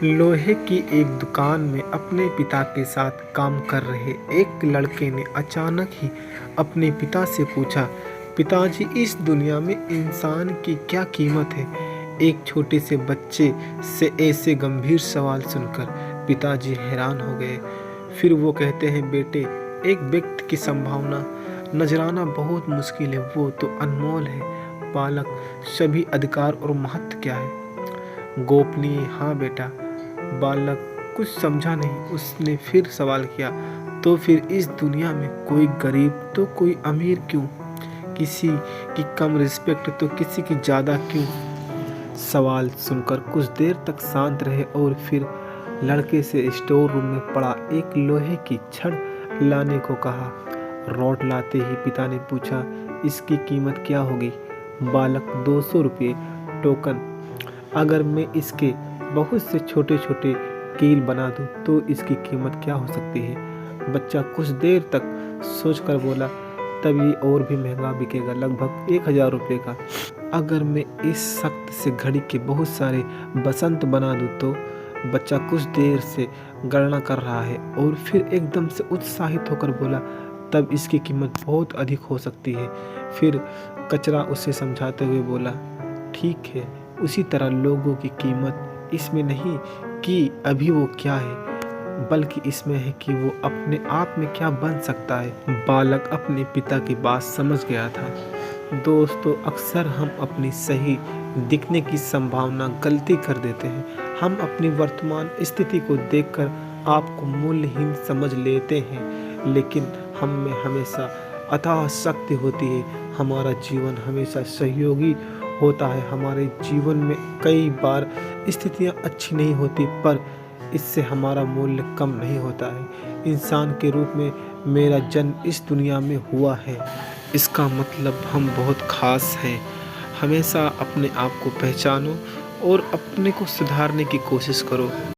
लोहे की एक दुकान में अपने पिता के साथ काम कर रहे एक लड़के ने अचानक ही अपने पिता से पूछा, पिताजी, इस दुनिया में इंसान की क्या कीमत है? एक छोटे से बच्चे से ऐसे गंभीर सवाल सुनकर पिताजी हैरान हो गए। फिर वो कहते हैं, बेटे, एक व्यक्ति की संभावना नजराना बहुत मुश्किल है, वो तो अनमोल है। बालक, सभी अधिकार और महत्व क्या है? गोपनीय। हाँ बेटा। बालक कुछ समझा नहीं। उसने फिर सवाल किया, तो फिर इस दुनिया में कोई गरीब तो कोई अमीर क्यों? किसी की कम रिस्पेक्ट तो किसी की ज़्यादा क्यों? सवाल सुनकर कुछ देर तक शांत रहे और फिर लड़के से स्टोर रूम में पड़ा एक लोहे की छड़ लाने को कहा। रॉड लाते ही पिता ने पूछा, इसकी कीमत क्या होगी? बालक, 200 रुपये टोकन। अगर मैं इसके बहुत से छोटे छोटे कील बना दूं तो इसकी कीमत क्या हो सकती है? बच्चा कुछ देर तक सोचकर बोला, तब ये और भी महंगा बिकेगा, लगभग 1000 रुपये का। अगर मैं इस सख्त से घड़ी के बहुत सारे बसंत बना दूं तो? बच्चा कुछ देर से गणना कर रहा है और फिर एकदम से उत्साहित होकर बोला, तब इसकी कीमत बहुत अधिक हो सकती है। फिर कचरा उसे समझाते हुए बोला, ठीक है, उसी तरह लोगों की कीमत इसमें नहीं कि अभी वो क्या है, बल्कि इसमें है कि वो अपने आप में क्या बन सकता है। बालक अपने पिता की बात समझ गया था। दोस्तों, अक्सर हम अपनी सही दिखने की संभावना गलती कर देते हैं। हम अपनी वर्तमान स्थिति को देखकर आपको मूल्यहीन समझ लेते हैं, लेकिन हम में हमेशा अथाह शक्ति होती है। हमारा जीवन हमेशा सहयोगी होता है। हमारे जीवन में कई बार स्थितियां अच्छी नहीं होती, पर इससे हमारा मूल्य कम नहीं होता है। इंसान के रूप में मेरा जन्म इस दुनिया में हुआ है, इसका मतलब हम बहुत खास हैं। हमेशा अपने आप को पहचानो और अपने को सुधारने की कोशिश करो।